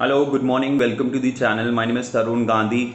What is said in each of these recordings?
Hello, good morning. Welcome to the channel. My name is Tarun Gandhi.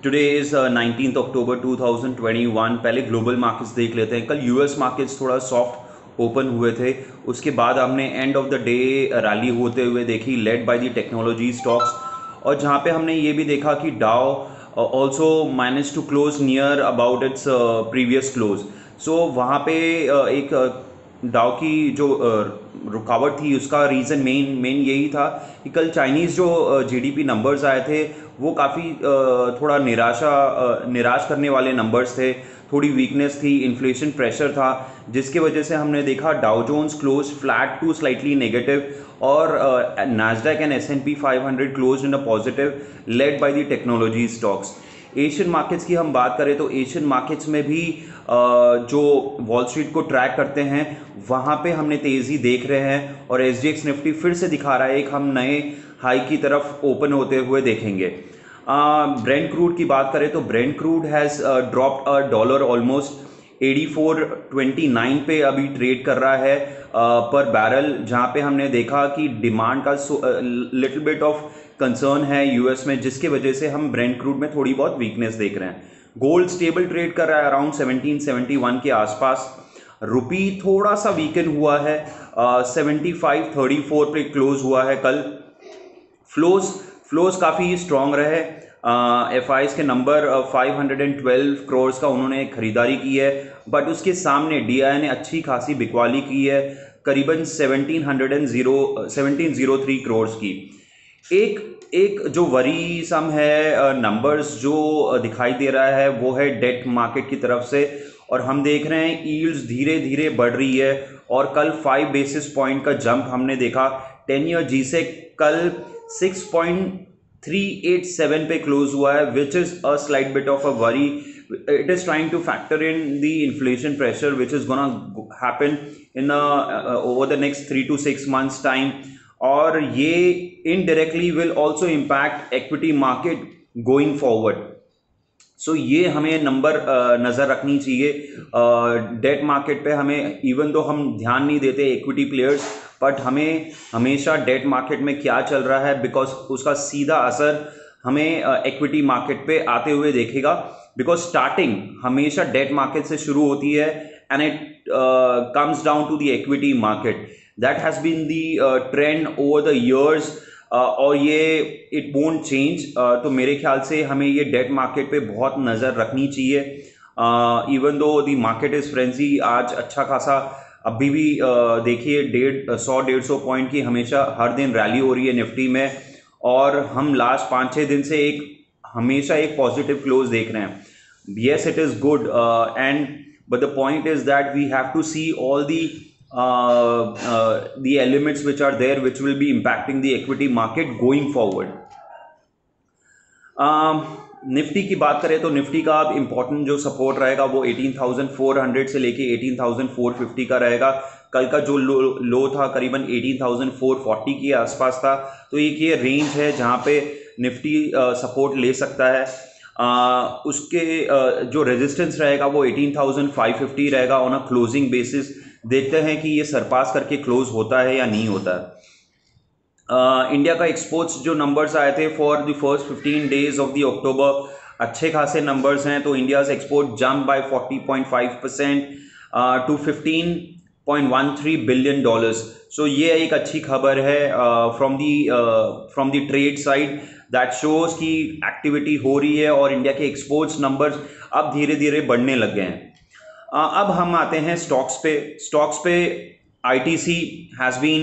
Today is 19th October 2021. पहले global markets देख लेते हैं. कल US markets थोड़ा soft open हुए थे. उसके बाद हमने end of the day rally होते हुए देखी, led by the technology stocks. और जहाँ पे हमने ये भी देखा कि Dow also manage to close near about its previous close. So वहाँ पे एक डाउ की जो रुकावट थी उसका रीज़न मेन यही था कि कल चाइनीज़ जो जीडीपी नंबर्स आए थे वो काफ़ी थोड़ा निराश करने वाले नंबर्स थे. थोड़ी वीकनेस थी, इन्फ्लेशन प्रेशर था, जिसकी वजह से हमने देखा Dow Jones close flat to slightly negative और Nasdaq and S&P 500 close in a positive led by the technology stocks. Asian markets की हम बात करें तो एशियन मार्केट्स में भी जो वॉल स्ट्रीट को ट्रैक करते हैं वहाँ पे हमने तेज़ी देख रहे हैं और SGX निफ्टी फिर से दिखा रहा है एक हम नए हाई की तरफ ओपन होते हुए देखेंगे. ब्रेंट क्रूड की बात करें तो Brent crude has dropped a dollar almost 84.29 पे अभी ट्रेड कर रहा है पर बैरल, जहाँ पे हमने देखा कि डिमांड का लिटिल बिट ऑफ कंसर्न है यूएस में, जिसकी वजह से हम ब्रेंट क्रूड में थोड़ी बहुत वीकनेस देख रहे हैं. गोल्ड स्टेबल ट्रेड कर रहा है अराउंड 1771 के आसपास. रुपी थोड़ा सा वीकन हुआ है, 75.34 पे क्लोज हुआ है कल. फ्लोज काफ़ी स्ट्रांग रहे. FIs के नंबर 512 करोड़ का उन्होंने खरीदारी की है, बट उसके सामने DI ने अच्छी खासी बिकवाली की है, करीबन 1703 करोड़ की. एक जो वरी सम है नंबर्स जो दिखाई दे रहा है वो है डेट मार्केट की तरफ से, और हम देख रहे हैं यील्ड्स धीरे धीरे बढ़ रही है और कल 5 बेसिस पॉइंट का जंप हमने देखा. 10 ईयर G-Sec कल 6.387 पे क्लोज हुआ है, which is a slight bit of a worry. It is trying to factor in the inflation pressure which is gonna happen in over the next 3 to 6 months time, और ये indirectly will also impact equity market going forward. So ये हमें number नज़र रखनी चाहिए. Debt market पे हमें, even though हम ध्यान नहीं देते इक्विटी प्लेयर्स, बट हमें हमेशा डेट मार्केट में क्या चल रहा है बिकॉज उसका सीधा असर हमें इक्विटी मार्केट पे आते हुए देखेगा. बिकॉज स्टार्टिंग हमेशा डेट मार्केट से शुरू होती है and it comes down to the equity market. That has been the trend over the years और ये इट वोंट चेंज. तो मेरे ख्याल से हमें ये डेट मार्केट पे बहुत नज़र रखनी चाहिए. Even though the market is frenzy, आज अच्छा खासा अभी भी देखिए 100-150 पॉइंट की हमेशा हर दिन रैली हो रही है निफ्टी में, और हम लास्ट 5-6 दिन से हमेशा एक पॉजिटिव क्लोज देख रहे हैं. Yes, it is good and but the point is that we have to see all the elements which are there which will be impacting the equity market going forward. Nifty की बात करें तो Nifty का अब important जो support रहेगा वो 18,400 से लेके 18,450 का रहेगा. कल का जो लो था करीबन 18,440 के आसपास था, तो एक ये रेंज है जहाँ पे निफ्टी सपोर्ट ले सकता है. उसके जो रेजिस्टेंस रहेगा वो 18,550 रहेगा ऑन अ क्लोजिंग बेसिस. देखते हैं कि ये सरपास करके क्लोज होता है या नहीं होता है. इंडिया का एक्सपोर्ट्स जो नंबर्स आए थे for the first 15 days of the October अच्छे खासे नंबर्स हैं. तो India's export jump by 40.5% to $15.13 billion. So ये एक अच्छी खबर है from the trade side. That shows कि एक्टिविटी हो रही है और इंडिया के एक्सपोर्ट्स नंबर्स अब धीरे धीरे बढ़ने लग गए हैं. अब हम आते हैं स्टॉक्स पे ITC हैज़ बीन,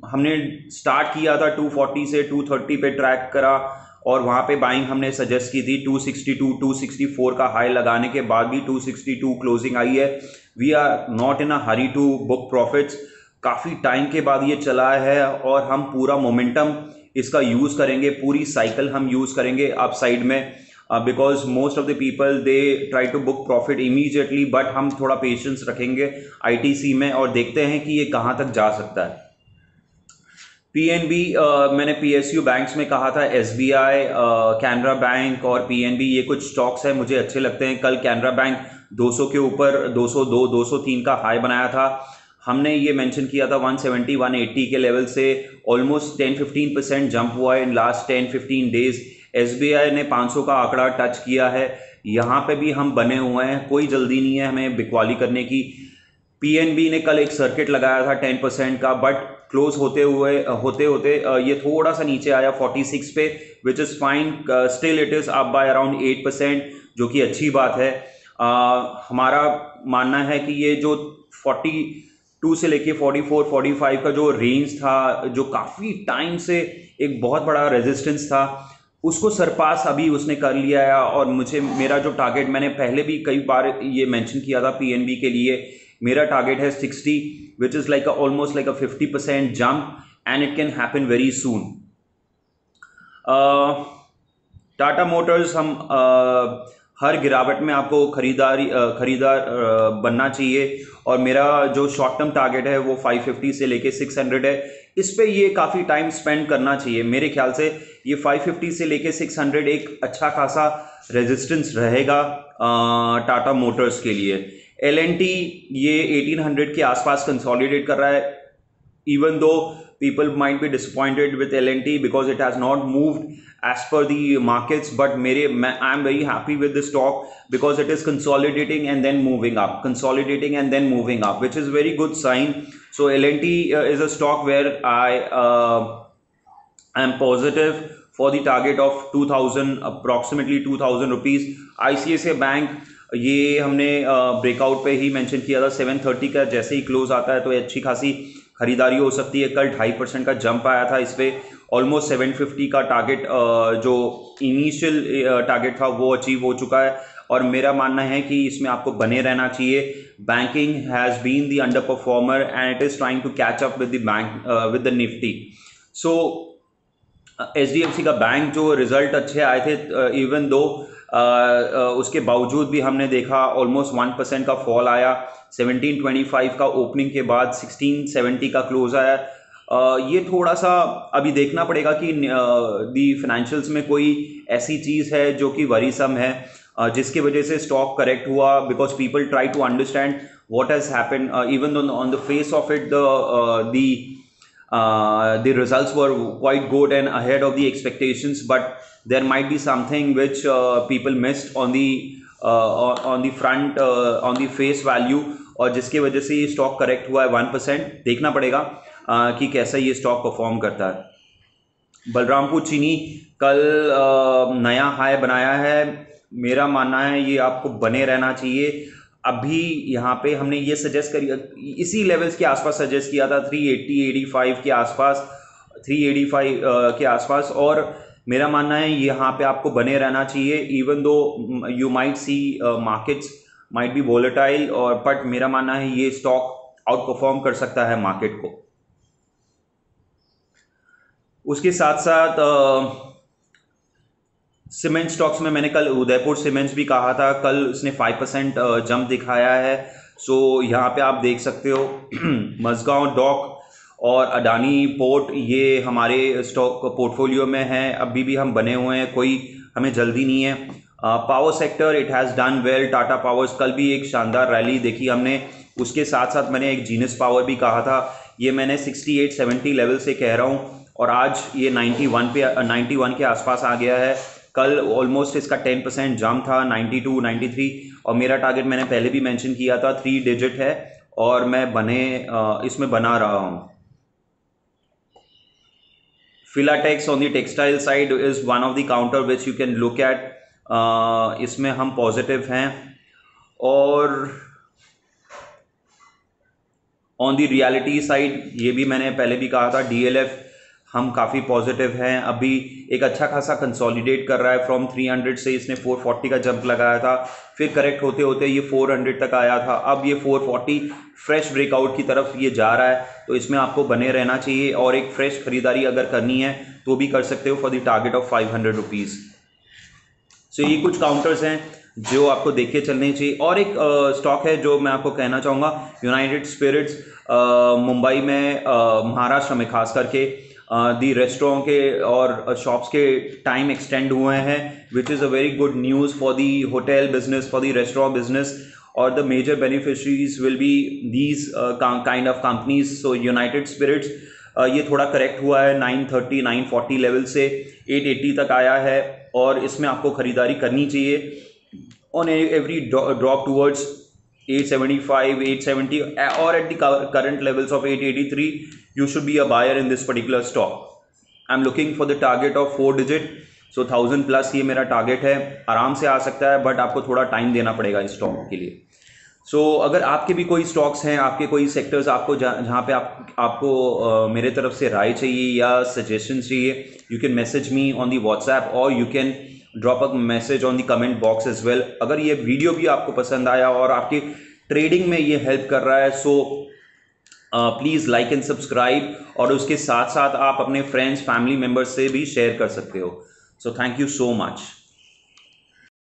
हमने स्टार्ट किया था 240 से 230 पे ट्रैक करा और वहाँ पे बाइंग हमने सजेस्ट की थी. 262-264 का हाई लगाने के बाद भी 262 क्लोजिंग आई है. We are not in a hurry to book profits. काफ़ी टाइम के बाद ये चला है और हम पूरा मोमेंटम इसका यूज़ करेंगे, पूरी साइकिल हम यूज़ करेंगे अपसाइड में, because most of the people they try to book profit immediately, but हम थोड़ा पेशेंस रखेंगे ITC में और देखते हैं कि ये कहाँ तक जा सकता है. PNB मैंने PSU बैंक्स में कहा था, SBI, कैनरा बैंक और PNB ये कुछ स्टॉक्स हैं मुझे अच्छे लगते हैं. कल कैनरा बैंक 200 के ऊपर 202-203 का हाई बनाया था. हमने ये मेंशन किया था 170 180 के लेवल से ऑलमोस्ट 10-15% जंप हुआ है इन लास्ट 10-15 डेज। एसबीआई ने 500 का आंकड़ा टच किया है, यहाँ पे भी हम बने हुए हैं, कोई जल्दी नहीं है हमें बिकवाली करने की। पीएनबी ने कल एक सर्किट लगाया था 10% का, बट क्लोज होते होते ये थोड़ा सा नीचे आया 46 पे, which is fine. Still it is up by around 8%, जो कि अच्छी बात है। हमारा मानना है कि ये जो 42 से लेके 44-45 का जो रेंज था, जो काफ़ी टाइम से एक बहुत बड़ा रेजिस्टेंस था, उसको सरपास अभी उसने कर लिया है। और मेरा जो टारगेट, मैंने पहले भी कई बार ये मेंशन किया था पीएनबी के लिए, मेरा टारगेट है 60, which is like almost like 50% jump, and it can happen very soon. Tata Motors, हम हर गिरावट में आपको खरीदार बनना चाहिए, और मेरा जो शॉर्ट टर्म टारगेट है वो 550 से लेके 600 है। इस पे ये काफ़ी टाइम स्पेंड करना चाहिए मेरे ख्याल से। ये 550 से लेके 600 एक अच्छा खासा रेजिस्टेंस रहेगा टाटा मोटर्स के लिए। एल&टी ये 1800 के आसपास कंसोलिडेट कर रहा है, even though people might be disappointed with L&T because it has not moved as per the markets, but I am very happy with the stock because it is consolidating and then moving up, which is very good sign. So L&T is a stock where I am positive for the target of 2000, approximately 2000 rupees. ICICI bank, ये हमने breakout पे ही mention किया था 730 का, जैसे ही close आता है तो अच्छी खासी खरीदारी हो सकती है। कल 2.5% का जंप आया था इस पर, ऑलमोस्ट 750 का टारगेट, जो इनिशियल टारगेट था वो अचीव हो चुका है, और मेरा मानना है कि इसमें आपको बने रहना चाहिए। Banking has been the under performer and it is trying to catch up with the Nifty. So HDFC का बैंक जो रिजल्ट अच्छे आए थे, इवन दो उसके बावजूद भी हमने देखा ऑलमोस्ट 1% का फॉल आया। 1725 का ओपनिंग के बाद 1670 का क्लोज आया। ये थोड़ा सा अभी देखना पड़ेगा कि दी फाइनेंशियल्स में कोई ऐसी चीज़ है जो कि वरीसम है, जिसकी वजह से स्टॉक करेक्ट हुआ, because people try to understand what has happened. Even on the face of it the results were quite good and ahead of the expectations, but there might be something which people missed on the front, on the face value, और जिसके वजह से ये stock correct हुआ है 1%। देखना पड़ेगा कि कैसा ये स्टॉक परफॉर्म करता है। बलरामपुर चीनी कल नया हाई बनाया है, मेरा मानना है ये आपको बने रहना चाहिए। अभी यहाँ पे हमने ये सजेस्ट करी, इसी लेवल्स के आसपास सजेस्ट किया था 380-85 के आसपास, 385 के आसपास, और मेरा मानना है यहाँ पे आपको बने रहना चाहिए। Even though you might see markets might be volatile, और बट मेरा मानना है ये स्टॉक आउट परफॉर्म कर सकता है मार्केट को। उसके साथ साथ सीमेंट स्टॉक्स में मैंने कल उदयपुर सीमेंट्स भी कहा था, कल उसने 5% जंप दिखाया है। सो यहाँ पे आप देख सकते हो मझगांव डॉक और अडानी पोर्ट, ये हमारे स्टॉक पोर्टफोलियो में है, अभी भी हम बने हुए हैं, कोई हमें जल्दी नहीं है। Power sector, it has done well. Tata powers, कल भी एक शानदार रैली देखी हमने। उसके साथ साथ मैंने एक जीनस पावर भी कहा था, ये मैंने 68-70 लेवल से कह रहा हूँ, और आज ये 91 के आसपास आ गया है। कल ऑलमोस्ट इसका 10% जंप था 92-93, और मेरा टारगेट मैंने पहले भी मेंशन किया था 3 डिजिट है, और मैं इसमें बना रहा हूँ। Filatex on the textile side is one of the counter which you can look at, इसमें हम पॉजिटिव हैं। और ऑन द रियलिटी साइड, ये भी मैंने पहले भी कहा था, DLF हम काफ़ी पॉजिटिव हैं। अभी एक अच्छा खासा कंसोलिडेट कर रहा है, फ्रॉम 300 से इसने 440 का जंप लगाया था, फिर करेक्ट होते होते ये 400 तक आया था, अब ये 440 फ्रेश ब्रेकआउट की तरफ ये जा रहा है, तो इसमें आपको बने रहना चाहिए। और एक फ्रेश खरीदारी अगर करनी है तो भी कर सकते हो for the target of 500 rupees. So ये कुछ काउंटर्स हैं जो आपको देख के चलने चाहिए। और एक स्टॉक है जो मैं आपको कहना चाहूँगा, यूनाइटेड स्पिरिट्स, मुंबई में, महाराष्ट्र में खास करके, दी रेस्टोरेंट के और शॉप्स के टाइम एक्सटेंड हुए हैं, which is a very good news for the hotel business, for the restaurant business. और the major beneficiaries will be these kind of companies. So United Spirits ये थोड़ा करेक्ट हुआ है 930 940 लेवल से 880 तक आया है, और इसमें आपको खरीदारी करनी चाहिए on every drop towards 875 870 or at the current levels of 883 you should be a buyer in this particular stock. I'm looking for the target of 4 digit, so 1000 plus ये मेरा टारगेट है. आराम से आ सकता है बट आपको थोड़ा टाइम देना पड़ेगा इस स्टॉक के लिए. अगर आपके भी कोई स्टॉक्स हैं, आपके कोई सेक्टर्स आपको जहाँ पे आपको मेरे तरफ से राय चाहिए या सजेशन चाहिए, you can message me on the WhatsApp और you can drop a message on the comment box as well. अगर ये वीडियो भी आपको पसंद आया और आपकी ट्रेडिंग में ये हेल्प कर रहा है, so please like and subscribe, और उसके साथ साथ आप अपने फ्रेंड्स फैमिली मेम्बर्स से भी शेयर कर सकते हो. So thank you so much.